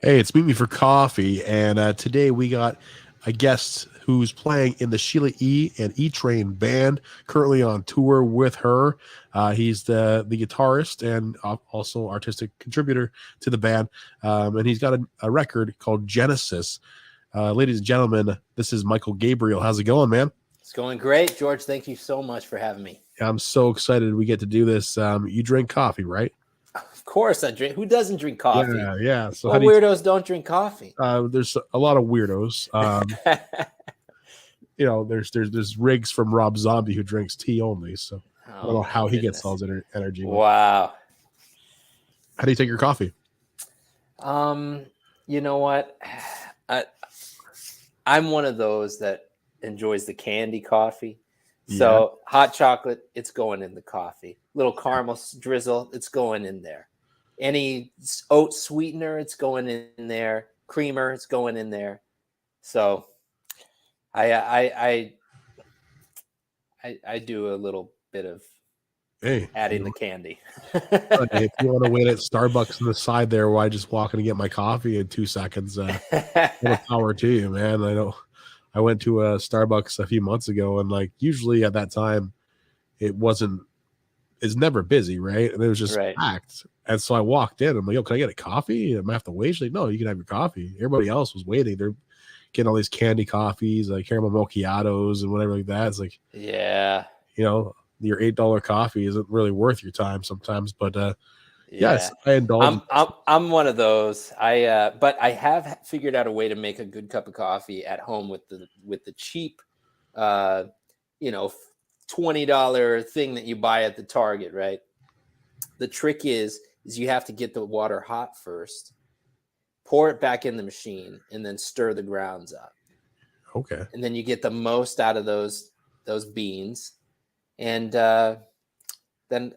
Hey, it's Meet Me for Coffee, and today we got a guest who's playing in the Sheila E. and E-Train band, currently on tour with her. He's the guitarist and also artistic contributor to the band, and he's got a record called Genesis. Ladies and gentlemen, this is Mychael Gabriel. How's it going, man? It's going great, George. Thank you so much for having me. I'm so excited we get to do this. You drink coffee, right? Of course I drink. Who doesn't drink coffee? Yeah. So what weirdos don't drink coffee? There's a lot of weirdos. There's Riggs from Rob Zombie who drinks tea only. So I don't know how he gets all his energy. Wow. How do you take your coffee? You know what? I'm one of those that enjoys the candy coffee. So hot chocolate, it's going in the coffee. Little caramel drizzle, it's going in there. Any oat sweetener, it's going in there. Creamer, it's going in there. So I do a little bit of adding the candy. If you want to wait at Starbucks on the side there where I just walk in and get my coffee in 2 seconds, more power to you, man. I know I went to a Starbucks a few months ago, and usually at that time it's never busy, right? And it was just packed. And so I walked in. I'm like, yo, can I get a coffee? Am I have to wait? She's like, no, you can have your coffee. Everybody else was waiting. They're getting all these candy coffees, like caramel macchiatos and whatever like that. It's like, your $8 coffee isn't really worth your time sometimes. But yes, I indulge. I'm one of those. But I have figured out a way to make a good cup of coffee at home with the cheap, $20 thing that you buy at the Target, right? The trick is you have to get the water hot first, pour it back in the machine, and then stir the grounds up. Okay. And then you get the most out of those beans. And then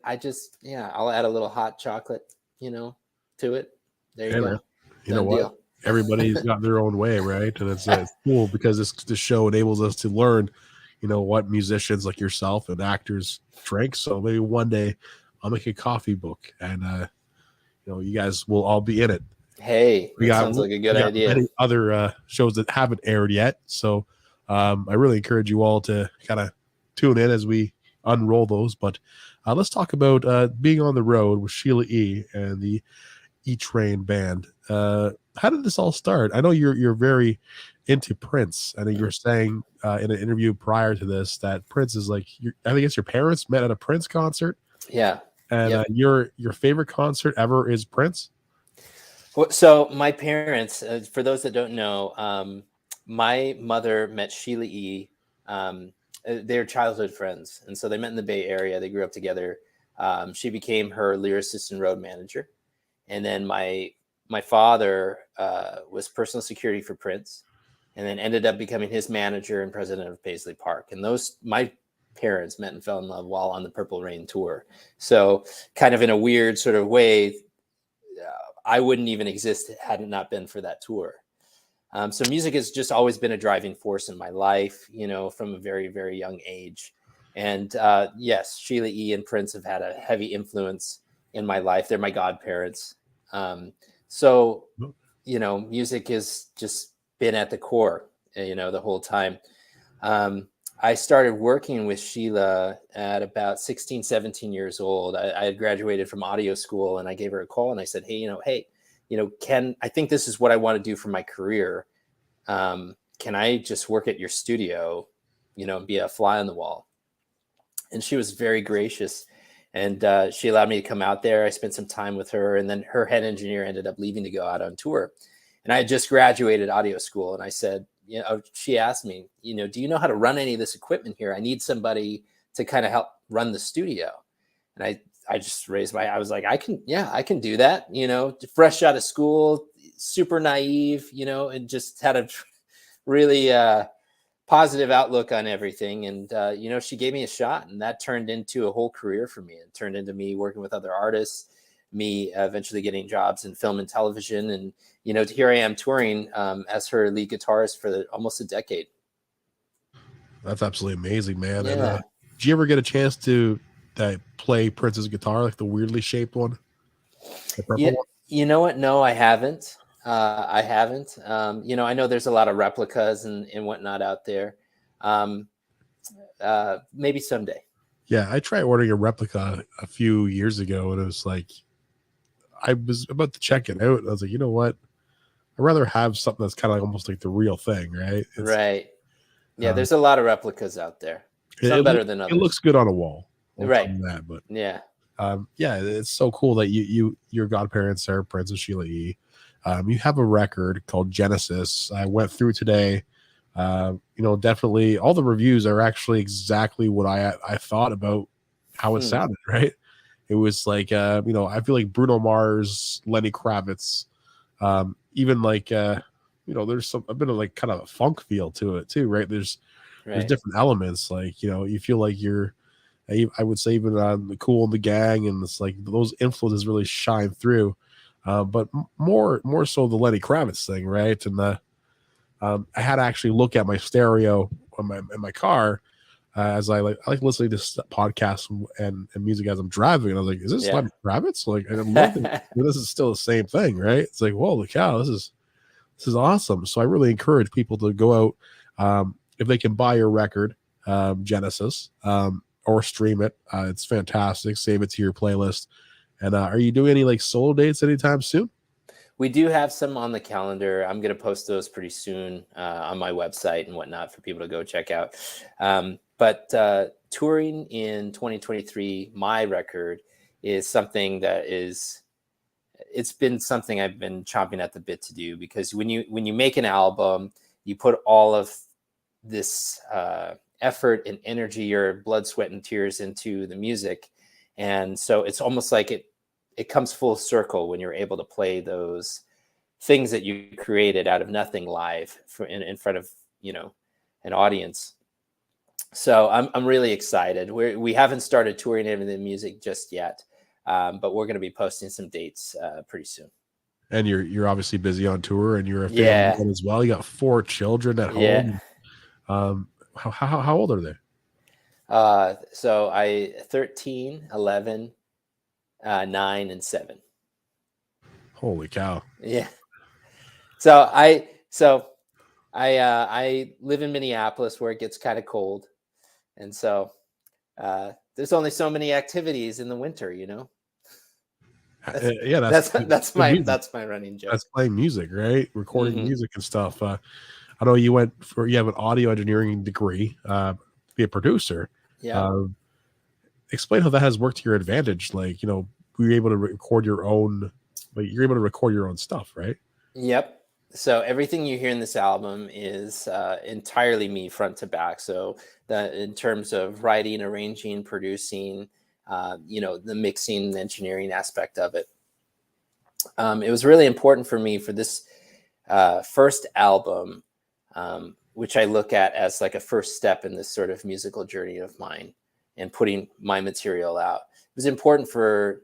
I'll add a little hot chocolate, to it. There you go. Man. You know what? Deal. Everybody's got their own way, right? And it's cool because this show enables us to learn what musicians like yourself and actors drink. So maybe one day I'll make a coffee book, and you guys will all be in it. Hey, sounds like a good idea. Many other shows that haven't aired yet, so I really encourage you all to kind of tune in as we unroll those. But let's talk about being on the road with Sheila E. and the E-Train band. How did this all start? I know you're very into Prince. I think you were saying in an interview prior to this that Prince is I think it's your parents met at a Prince concert. Yeah. And your favorite concert ever is Prince? Well, so my parents, for those that don't know, my mother met Sheila E. They're childhood friends. And so they met in the Bay Area. They grew up together. She became her lyricist and road manager. And then my father was personal security for Prince, and then ended up becoming his manager and president of Paisley Park. And my parents met and fell in love while on the Purple Rain tour. So kind of in a weird sort of way, I wouldn't even exist had it not been for that tour. So music has just always been a driving force in my life, from a very, very young age. And yes, Sheila E. and Prince have had a heavy influence in my life. They're my godparents. So music has just been at the core, the whole time. I started working with Sheila at about 16, 17 years old. I had graduated from audio school, and I gave her a call and I said, hey, I think this is what I want to do for my career. Can I just work at your studio, and be a fly on the wall? And she was very gracious, and she allowed me to come out there. I spent some time with her, and then her head engineer ended up leaving to go out on tour. And I had just graduated audio school, and I said, she asked me, do you know how to run any of this equipment here? I need somebody to kind of help run the studio. And I just raised I was like, I can do that, fresh out of school, super naive, and just had a really positive outlook on everything. And, she gave me a shot, and that turned into a whole career for me. It turned into me working with other artists, me eventually getting jobs in film and television. And, here I am touring as her lead guitarist for almost a decade. That's absolutely amazing, man. Yeah. And did you ever get a chance to play Prince's guitar, like the weirdly shaped one? You know what? No, I haven't. I haven't. I know there's a lot of replicas and whatnot out there. Maybe someday. Yeah, I tried ordering a replica a few years ago, and it was like I was about to check it out. And I was like, you know what? I'd rather have something that's kind of like almost like the real thing, right? Right. Yeah, Uh, there's a lot of replicas out there. Some better than it looks others. good on a wall. I'll tell Right. you that, but Yeah. yeah, it's so cool that your godparents are Prince and Sheila E. You have a record called Genesis. I went through today. Definitely all the reviews are actually exactly what I thought about how it sounded, right? It was like I feel like Bruno Mars, Lenny Kravitz, even like there's a bit of like kind of a funk feel to it too, right? There's different elements, like you feel like you're I would say even on the Cool and the Gang, and it's like those influences really shine through. But more so the Lenny Kravitz thing, right? And I had to actually look at my stereo in my car as I like listening to podcasts and music as I'm driving. And I was like, "Is this Lenny Kravitz?" Like, and I'm looking, this is still the same thing, right? It's like, holy cow, this is awesome. So I really encourage people to go out if they can buy your record, Genesis. Or stream it. It's fantastic. Save it to your playlist. And are you doing any like solo dates anytime soon? We do have some on the calendar. I'm going to post those pretty soon on my website and whatnot for people to go check out. But touring in 2023, my record is something that it's been something I've been chomping at the bit to do, because when you make an album, you put all of this effort and energy, your blood, sweat, and tears into the music. And so it's almost like it comes full circle when you're able to play those things that you created out of nothing live in front of an audience. So I'm really excited. We haven't started touring any of the music just yet, but we're going to be posting some dates pretty soon. And you're obviously busy on tour, and you're a family man as well. You got 4 children at home. How old are they? So 13, 11, 9, and 7. Holy cow. Yeah. So I live in Minneapolis, where it gets kind of cold. And so there's only so many activities in the winter, That's my running joke. That's playing music, right? Recording music and stuff. I know you have an audio engineering degree, be a producer. Yeah. Explain how that has worked to your advantage. Like, you're able to record your own stuff, right? Yep. So everything you hear in this album is entirely me front to back. So in terms of writing, arranging, producing, the mixing, the engineering aspect of it. It was really important for me for this first album, which I look at as like a first step in this sort of musical journey of mine and putting my material out. It was important for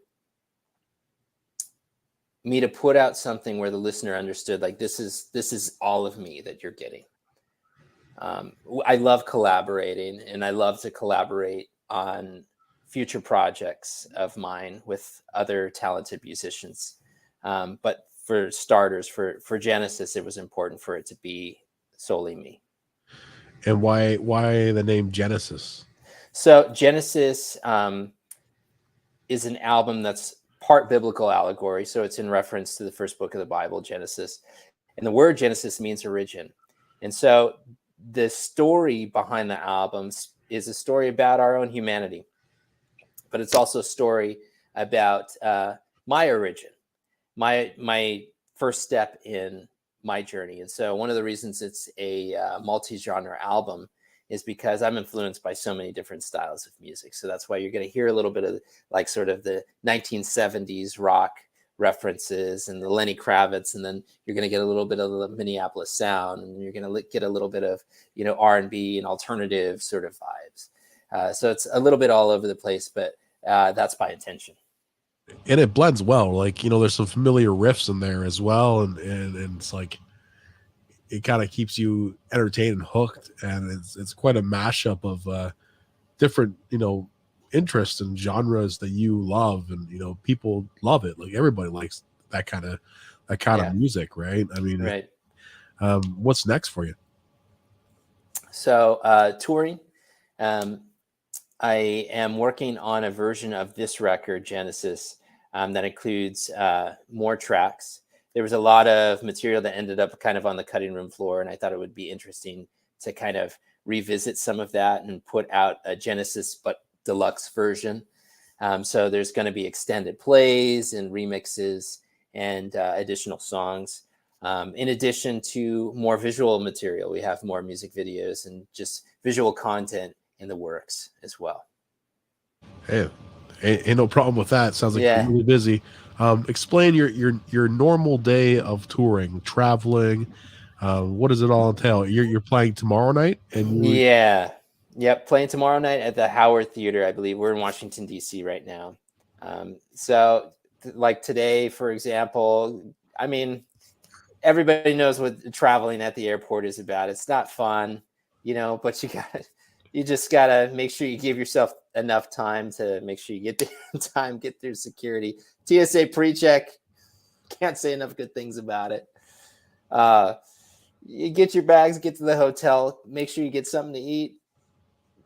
me to put out something where the listener understood, like, this is all of me that you're getting. I love collaborating, and I love to collaborate on future projects of mine with other talented musicians. But for starters, for Genesis, it was important for it to be solely me. And why the name Genesis? So Genesis is an album that's part biblical allegory. So it's in reference to the first book of the Bible, Genesis. And the word Genesis means origin. And so the story behind the albums is a story about our own humanity, but it's also a story about my origin, my first step in my journey. And so one of the reasons it's a multi-genre album is because I'm influenced by so many different styles of music. So that's why you're going to hear a little bit of like sort of the 1970s rock references and the Lenny Kravitz, and then you're going to get a little bit of the Minneapolis sound, and you're going to get a little bit of R&B and alternative sort of vibes. So it's a little bit all over the place, but that's by intention. And it blends well. Like, there's some familiar riffs in there as well, and it's like it kind of keeps you entertained and hooked, and it's quite a mashup of different interests and genres that you love, and people love it. Like, everybody likes that kind of that kind of music, right? I mean, right. What's next for you? So touring, I am working on a version of this record, Genesis, that includes more tracks. There was a lot of material that ended up kind of on the cutting room floor, and I thought it would be interesting to kind of revisit some of that and put out a Genesis but deluxe version. So there's going to be extended plays and remixes and additional songs. In addition to more visual material, we have more music videos and just visual content in the works as well. Hey, ain't no problem with that. Sounds like you're really busy. Explain your normal day of touring, traveling. What does it all entail? You're playing tomorrow night, and playing tomorrow night at the H.E.R Theater. I believe we're in Washington D.C. right now. So like today, for example, I mean, everybody knows what traveling at the airport is about. It's not fun, but you just gotta make sure you give yourself enough time to make sure you get there in time, get through security. TSA pre-check, can't say enough good things about it. You get your bags, get to the hotel, make sure you get something to eat,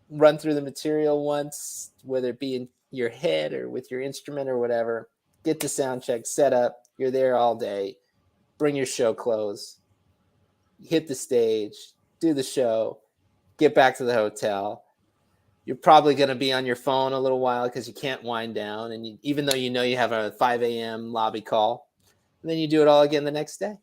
run through the material once, whether it be in your head or with your instrument or whatever. Get the sound check set up. You're there all day. Bring your show clothes, hit the stage, do the show, get back to the hotel. You're probably going to be on your phone a little while because you can't wind down. And even though you have a 5 a.m. lobby call, and then you do it all again the next day.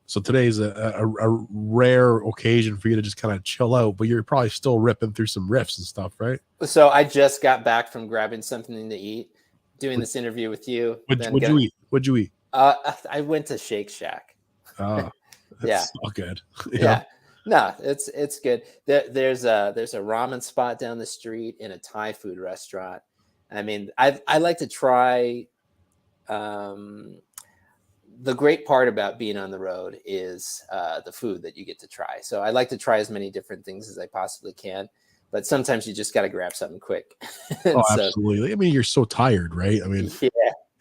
So today's a rare occasion for you to just kind of chill out, but you're probably still ripping through some riffs and stuff, right? So I just got back from grabbing something to eat, doing this interview with you. What'd you eat? What'd you eat? I went to Shake Shack. Oh, that's so good. Yeah. No, it's good. There's a ramen spot down the street and a Thai food restaurant. I mean, I like to try. The great part about being on the road is the food that you get to try. So I like to try as many different things as I possibly can. But sometimes you just got to grab something quick. Oh, absolutely. I mean, you're so tired, right? I mean,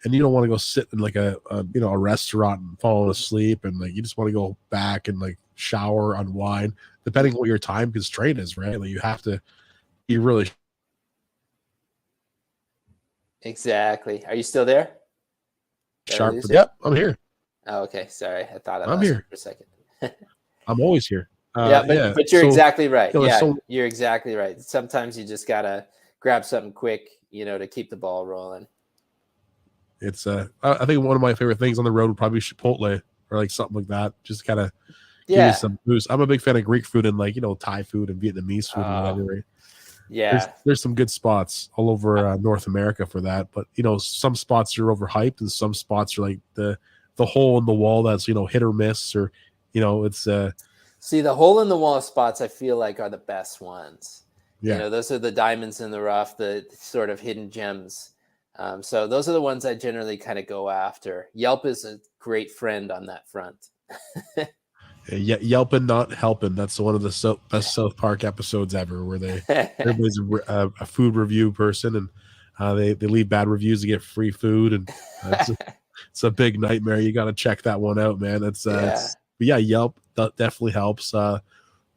and you don't want to go sit in like a restaurant and fall asleep, and like you just want to go back and like shower, unwind, depending on what your time constraint is, right? Like you have to be really exactly. Are you still there? Sharp. Yep, I'm here. Oh, okay. Sorry, I thought I'm here for a second. I'm always here. But you're exactly right. You're exactly right. Sometimes you just gotta grab something quick, to keep the ball rolling. It's I think one of my favorite things on the road would probably be Chipotle or like something like that. Just kind of give you some boost. I'm a big fan of Greek food and like Thai food and Vietnamese food and whatever. Right? Yeah, there's some good spots all over North America for that. But some spots are overhyped and some spots are like the hole in the wall that's hit or miss, or it's see, the hole in the wall spots I feel like are the best ones. Yeah, those are the diamonds in the rough, the sort of hidden gems. So those are the ones I generally kind of go after. Yelp is a great friend on that front. Yelping, not helping. That's one of the best South Park episodes ever, where everybody's a food review person, and they leave bad reviews to get free food, and it's a big nightmare. You got to check that one out, man. Yelp definitely helps.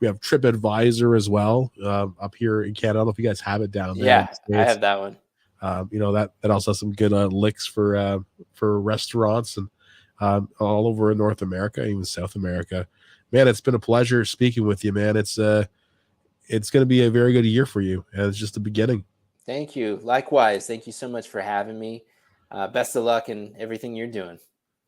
We have TripAdvisor as well up here in Canada. I don't know if you guys have it down there. Yeah, I have that one. That also has some good licks for restaurants and all over in North America, even South America. Man, it's been a pleasure speaking with you, man. It's going to be a very good year for you, and it's just the beginning. Thank you. Likewise. Thank you so much for having me. Best of luck in everything you're doing.